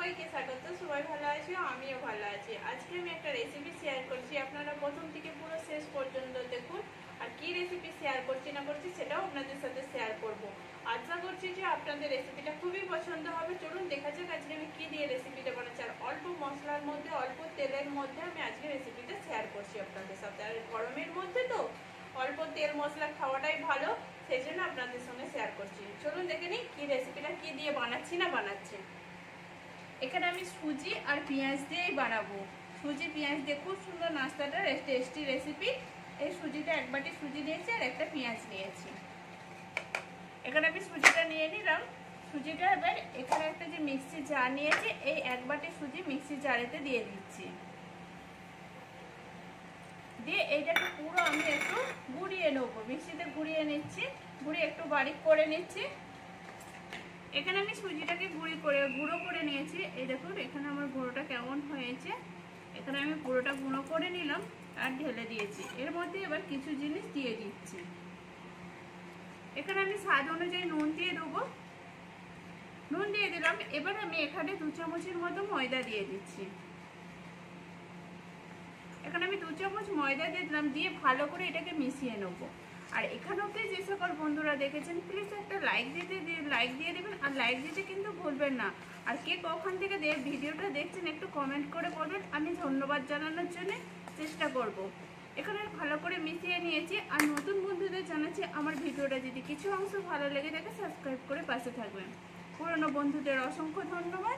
সবাইকে স্বাগত। সবাই ভালো আছো, আমিও ভালো আছি। আজকে আমি একটা রেসিপি শেয়ার করছি, আপনারা প্রথম থেকে পুরো শেষ পর্যন্ত দেখুন। আর কি রেসিপি শেয়ার করছি না করছি সেটাও আপনাদের সাথে শেয়ার করব। আশা করছি যে আপনাদের রেসিপিটা খুবই পছন্দ হবে। চলুন দেখা যাক আজকে আমি কি দিয়ে রেসিপিটা বানাচ্ছি। আর অল্প মশলার মধ্যে, অল্প তেলের মধ্যে আমি আজকে রেসিপিটা শেয়ার করছি আপনাদের সাথে। আর গরমের মধ্যে তো অল্প তেল মশলা খাওয়াটাই ভালো, সেই জন্য আপনাদের সঙ্গে শেয়ার করছি। চলুন দেখে নিই কি রেসিপিটা কি দিয়ে বানাচ্ছি না বানাচ্ছি। এখানে আমি সুজি আর পেঁয়াজ দিয়েই বানাবো। সুজি পেঁয়াজ দিয়ে খুব সুন্দর নাস্তাটা, টেস্টি রেসিপি। এই সুজিটা এক বাটি সুজি নিয়েছি আর একটা পেঁয়াজ নিয়েছি। এখানে আমি সুজিটা নিয়ে নিলাম। সুজিটা এবার এখানে একটা যে মিক্সি জার নিয়েছি, এই এক বাটি সুজি মিক্সি জারেতে দিয়ে দিচ্ছি। দিয়ে এইটাকে পুরো আমি একটু গুঁড়িয়ে নেবো, মিক্সিতে গুঁড়িয়ে নিচ্ছি, গুঁড়িয়ে একটু বারিক করে নিচ্ছি। এখানে আমি সুজিটাকে গুঁড়ো করে নিয়েছি। এই দেখুন এখানে আমার গুঁড়োটা কেমন হয়েছে। এখানে আমি পুরোটা গুঁড়ো করে নিলাম আর ঢেলে দিয়েছি। এর মধ্যে এবার কিছু জিনিস দিয়ে দিচ্ছি। এখানে আমি স্বাদ অনুযায়ী নুন দিয়ে দেবো, নুন দিয়ে দিলাম। এবার আমি এখানে 2 চামচের মতো ময়দা দিয়ে দিচ্ছি। এখানে আমি 2 চামচ ময়দা দিয়ে দিলাম, দিয়ে ভালো করে এটাকে মিশিয়ে নেবো। আর এখানে অবধি যে সকল বন্ধুরা দেখেছেন প্লিজ একটা লাইক দিয়ে দেবেন। আর লাইক দিতে কিন্তু ভুলবেন না। আর কে কখন থেকে ভিডিওটা দেখছেন একটু কমেন্ট করে বলবেন, আমি ধন্যবাদ জানানোর জন্য চেষ্টা করব। এখানে ভালো করে মিশিয়ে নিয়েছি। আর নতুন বন্ধুদের জানাচ্ছি আমার ভিডিওটা যদি কিছু অংশ ভালো লেগে থাকে সাবস্ক্রাইব করে পাশে থাকবেন। পুরনো বন্ধুদের অসংখ্য ধন্যবাদ,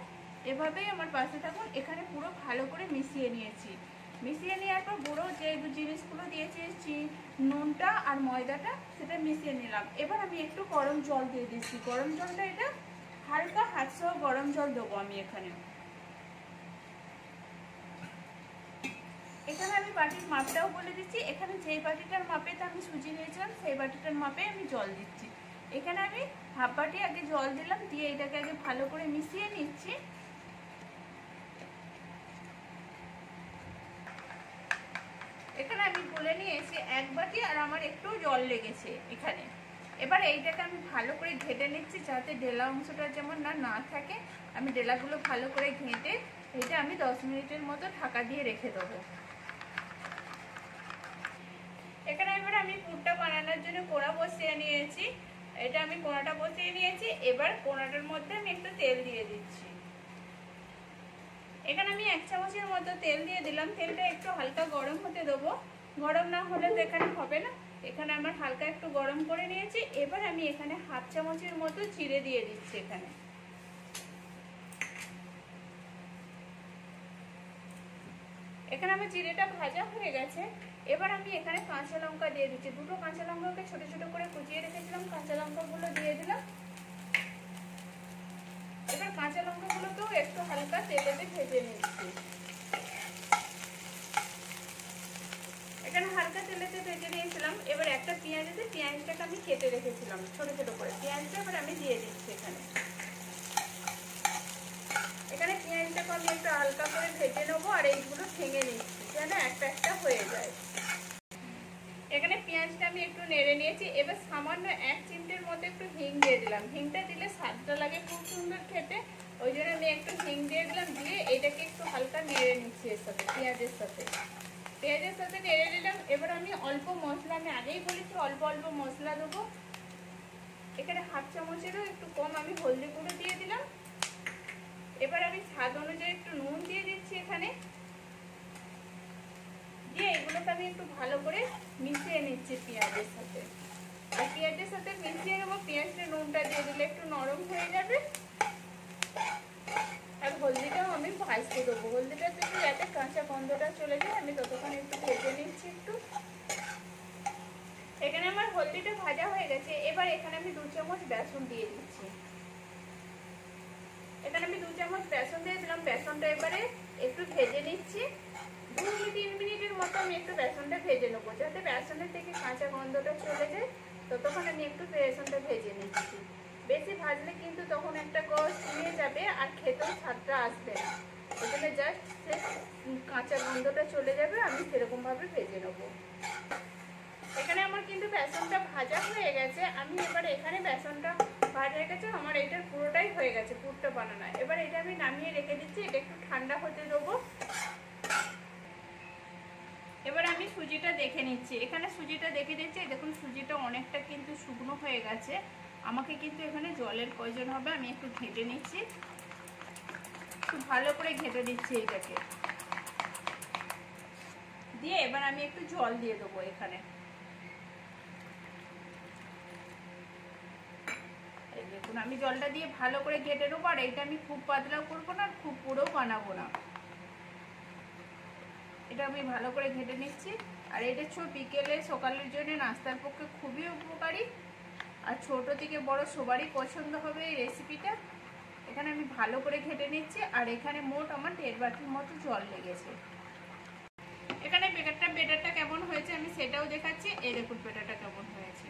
এভাবেই আমার পাশে থাকুন। এখানে পুরো ভালো করে মিশিয়ে নিয়েছি। মিশিয়ে নেওয়ার পর গুঁড়ো যে জিনিসগুলো দিয়েছি, নুনটা আর ময়দাটা, সেটা মিশিয়ে নিলাম। এবার আমি একটু গরম জল দিয়ে দিচ্ছি। গরম জলটা এটা হালকা হাত সহ গরম জল দেবো আমি এখানে। এখানে আমি বাটির মাপটাও বলে দিচ্ছি। এখানে যেই বাটিটার মাপে আমি সুজি নিয়েছিলাম সেই বাটিটার মাপে আমি জল দিচ্ছি। এখানে আমি হাফ বাটি আগে জল দিলাম, দিয়ে এটাকে আগে ভালো করে মিশিয়ে নিচ্ছি। এখানে আমি বলে নিয়েছি এক বাটি, আর আমার একটু জল লেগেছে এখানে। এবার এইটাকে আমি ভালো করে ঘেটে নিচ্ছি, যাতে ডেলা অংশটা যেমন না থাকে। আমি ডেলাগুলো ভালো করে ঘেঁটে এটা আমি 10 মিনিটের মতো ঢাকা দিয়ে রেখে দেবো। এখানে এবার আমি পুরটা বানানোর জন্য কোড়া বসিয়ে নিয়েছি। এটা আমি কোড়াটা বসিয়ে নিয়েছি। এবার কোড়াটার মধ্যে আমি একটু তেল দিয়ে দিচ্ছি। এখানে আমি 1 চামচের মতো তেল দিয়ে দিলাম। তেলটা একটু হালকা গরম হতে দেবো, গরম না হলে তো এখানে হবে না। এখানে আমার হালকা একটু গরম করে নিয়েছি। এবার আমি এখানে হাফ চামচের মতো জিরে দিয়ে দিচ্ছি। এখানে আমার জিরেটা ভাজা হয়ে গেছে। এবার আমি এখানে কাঁচা লঙ্কা দিয়ে দিচ্ছি। 2টো কাঁচা লঙ্কাকে ছোট ছোট করে কুচিয়ে রেখেছিলাম, কাঁচা লঙ্কাগুলো দিয়ে দিলাম। এবার কাঁচা লঙ্কাগুলোকেও একটু হালকা তেলেতে ভেজে নিচ্ছি। এখানে হালকা তেলেতে ভেজে নিয়েছিলাম। এবার একটা পেঁয়াজটাকে আমি কেটে রেখেছিলাম ছোট ছোট করে, পেঁয়াজটা এবার আমি দিয়ে দিচ্ছি এখানে। এখানে পেঁয়াজটাকে আমি একটু হালকা করে ভেজে নেবো, আর এইগুলো ভেঙে নিচ্ছি যেন একটা একটা হয়ে যায়। এখানে পেঁয়াজটা আমি একটু নেড়ে নিয়েছি। এবার সামান্য 1 চিমটের মতো একটু হিং দিয়ে দিলাম। হিংটা দিলে স্বাদটা লাগে খুব সুন্দর খেতে, ওই জন্য আমি একটু হিং দিয়ে দিলাম। দিয়ে এটাকে একটু হালকা নেড়ে নিচ্ছি এর সাথে, পেঁয়াজের সাথে নেড়ে নিলাম। এবার আমি অল্প মশলা, আমি আগেই বলেছি অল্প অল্প মশলা দেবো। এখানে হাফ চামচেরও একটু কম আমি হলদি গুঁড়ো দিয়ে দিলাম। এবার আমি স্বাদ অনুযায়ী একটু নুন দিয়ে দিচ্ছি এখানে। দিয়ে এগুলোকে আমি একটু ভালো করে মিশিয়ে নিচ্ছি পেঁয়াজের সাথে। আর পেঁয়াজের সাথে মিশিয়ে নেবো। পেঁয়াজটা নুনটা দিয়ে দিলে একটু নরম হয়ে যাবে। আর হলদিটাও আমি ভাজতে দেবো। হলদিটা থেকে যাতে কাঁচা গন্ধটা চলে যায়, আমি ততক্ষণ একটু ভেজে নিচ্ছি একটু। এখানে আমার হলদিটা ভাজা হয়ে গেছে। এবার এখানে আমি 2 চামচ বেসন দিয়ে দিচ্ছি। এখানে আমি 2 চামচ বেসন দিয়ে দিলাম। বেসনটা এবারে একটু ভেজে নিচ্ছি। 2-3 মিনিটের মতো আমি একটু বেসনটা ভেজে নেবো, যাতে বেসনের থেকে কাঁচা গন্ধটা চলে যায়। ততক্ষণ আমি একটু বেসনটা ভেজে নিচ্ছি। বেশি ভাজলে কিন্তু তখন একটা গন্ধ ছুঁয়ে যাবে আর খেতেও স্বাদটা আসবে না। ওই জন্য জাস্ট কাঁচা গন্ধটা চলে যাবে, আমি সেরকম ভাবে ভেজে নেবো। এখানে আমার কিন্তু বেসনটা ভাজা হয়ে গেছে। আমি এবার এখানে বেসনটা ভাজা হয়ে গেছে, আমার এটার পুরোটাই হয়ে গেছে পুরটা বানানো। এবার এটা আমি নামিয়ে রেখে দিচ্ছি, এটা একটু ঠান্ডা হতে দেবো। এবার আমি সুজিটা দেখে নিচ্ছি। এখানে সুজিটা দেখে দিচ্ছি, দেখুন সুজিটা অনেকটা কিন্তু শুকনো হয়ে গেছে। আমাকে কিন্তু এখানে জলের প্রয়োজন হবে, আমি একটু ঘেঁটে নিচ্ছি, একটু ভালো করে ঘেঁটে দিচ্ছি এইটাকে দিয়ে। এবার আমি একটু জল দিয়ে দেবো এখানে। এই দেখুন আমি জলটা দিয়ে ভালো করে ঘেঁটে নেবো। আর এইটা আমি খুব পাতলাও করবো না, খুব পুরোও বানাবো না, এটা আমি ভালো করে ঘেঁটে নিচ্ছি। আর এটা বিকেলে সকালের জন্য নাস্তার পক্ষে খুবই উপকারী, আর ছোট থেকে বড় সবারই পছন্দ হবে এই রেসিপিটা। এখানে আমি ভালো করে ঘেঁটে নিচ্ছি। আর এখানে মোট আমার 1.5 বাটির মতো জল লেগেছে। এখানে বেটারটা কেমন হয়েছে আমি সেটাও দেখাচ্ছি। এই দেখুন বেটারটা কেমন হয়েছে।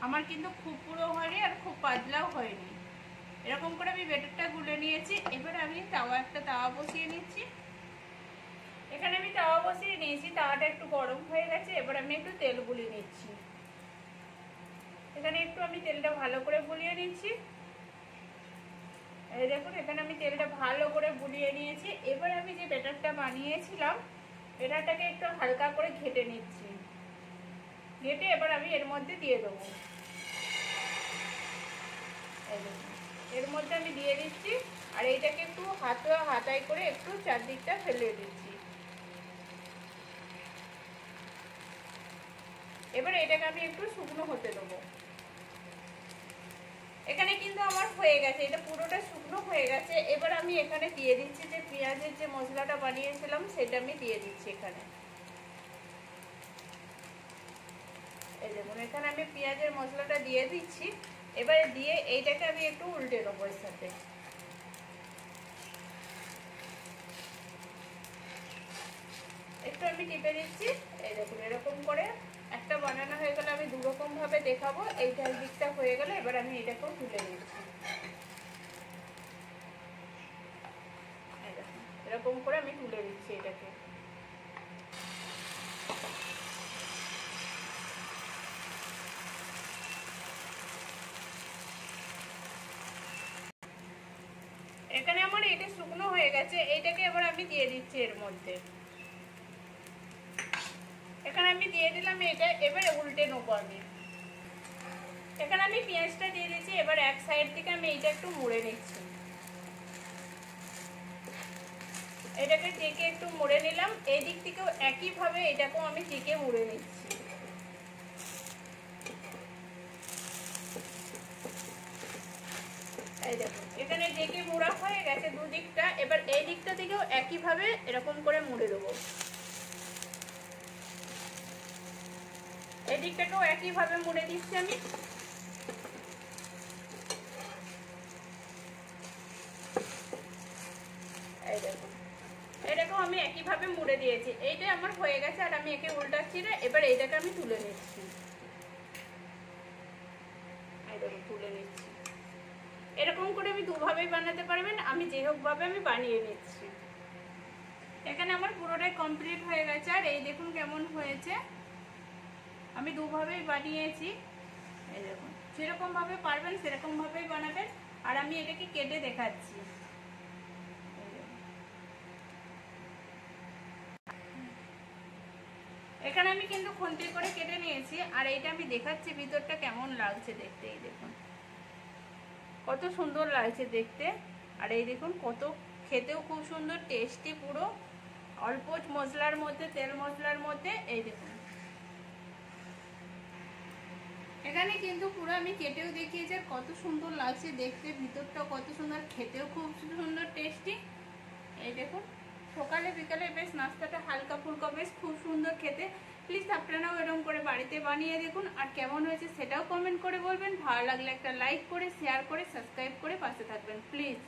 আমার কিন্তু খুব পুরো হয়নি আর খুব পাতলাও হয়নি, এরকম করে আমি বেটারটা গুলে নিয়েছি। এবার আমি একটা তাওয়া বসিয়ে নিচ্ছি। এখানে আমি তাওয়া বসিয়ে নিয়েছি, তাওয়াটা একটু গরম হয়ে গেছে। এবার আমি একটু তেল গুলিয়ে নিচ্ছি। এখানে একটু আমি তেলটা ভালো করে গুলিয়ে নিচ্ছি। এই দেখুন এখানে আমি তেলটা ভালো করে গুলিয়ে নিয়েছি। এবার আমি যে ব্যাটারটা বানিয়েছিলাম, ব্যাটারটাকে একটু হালকা করে ঘেটে নিচ্ছি। ঘেটে এবার আমি এর মধ্যে দিয়ে দেবো। এর মধ্যে আমি দিয়ে দিচ্ছি। আর এইটাকে একটু হাতায় করে একটু চারদিকটা ফেলে দিচ্ছি। এবার এটাকে আমি একটু শুকনো হতে দেবো। এখানে কিন্তু আমার হয়ে গেছে, এটা পুরোটা শুকনো হয়ে গেছে। এবার আমি এখানে দিয়ে দিচ্ছি যে পেঁয়াজের যে মশলাটা বানিয়েছিলাম সেটা আমি দিয়ে দিচ্ছি এখানে। এই দেখুন এখানে আমি পেঁয়াজের মশলাটা দিয়ে দিচ্ছি। এবারে দিয়ে এইটাকে আমি একটু উল্টে দেবো এর সাথে। একটু আমি টিপে দিচ্ছি। এই দেখুন এরকম করে একটা বানানো হয়ে গেলে আমি দুরকম ভাবে দেখাবো। এইটার দিকটা হয়ে গেলে এবার আমি এটাকেও তুলে নিচ্ছি। এরকম করে আমি তুলে দিচ্ছি এটাকে। এখানে আমার এটা শুকনো হয়ে গেছে, এইটাকে এবার আমি দিয়ে দিচ্ছি এর মধ্যে। এখানে আমি দিয়ে দিলাম এটা। এবার উল্টে নেবো আমি। এখানে আমি পেঁয়াজটা দিয়ে দিচ্ছি। এবার এক সাইড থেকে আমি এইটা একটু মুড়ে নিচ্ছি। এটাকে টেকে একটু মুড়ে নিলাম। এই দিক থেকেও একইভাবে এটাকেও আমি টেকে মুড়ে নিচ্ছি। এই দেখুন এখানে টেকে মুড়া হয়ে গেছে দুদিকটা। এবার এই দিকটা থেকেও একইভাবে এরকম করে মুড়ে দেবো। এই দিকটাকেও একইভাবে মুড়ে দিচ্ছি আমি। এই দেখুন এটাকেও আমি একইভাবে মুড়ে দিয়েছি। এইটা আমার হয়ে গেছে। আর আমি একে উল্টাচ্ছি না। এবার এইটাকে আমি তুলে নিচ্ছি। এই দেখুন তুলে নিচ্ছি। এরকম করে আমি দুভাবেই বানাতে পারবেন, আমি যে হোক ভাবে আমি বানিয়ে নিচ্ছি। এখানে আমার পুরোটাই কমপ্লিট হয়ে গেছে। আর এই দেখুন কেমন হয়েছে, আমি দুভাবেই বানিয়েছি। এই দেখুন যেরকম ভাবে পারবেন সেরকম ভাবেই বানাবেন। আর আমি এটাকে কেটে দেখাচ্ছি। এখানে আমি কিন্তু খুন্তি করে কেটে নিয়েছি। আর এইটা আমি দেখাচ্ছি ভিতরটা কেমন লাগছে দেখতে। এই দেখুন কত সুন্দর লাগছে দেখতে। আর এই দেখুন কত খেতেও খুব সুন্দর টেস্টি, পুরো অল্প মশলার মধ্যে, তেল মশলার মধ্যে। এই দেখুন এখানে কিন্তু পুরো আমি কেটেও দেখিয়েছি কত সুন্দর লাগছে দেখতে, ভিতরটা কত সুন্দর, খেতেও খুব সুন্দর টেস্টি। এই দেখুন সকালে বিকালে বেশ নাস্তাটা হালকা ফুলকা বেশ খুব সুন্দর খেতে। প্লিজ আপনারাও এরকম করে বাড়িতে বানিয়ে দেখুন। আর কেমন হয়েছে সেটাও কমেন্ট করে বলবেন। ভালো লাগলে একটা লাইক করে, শেয়ার করে, সাবস্ক্রাইব করে পাশে থাকবেন প্লিজ।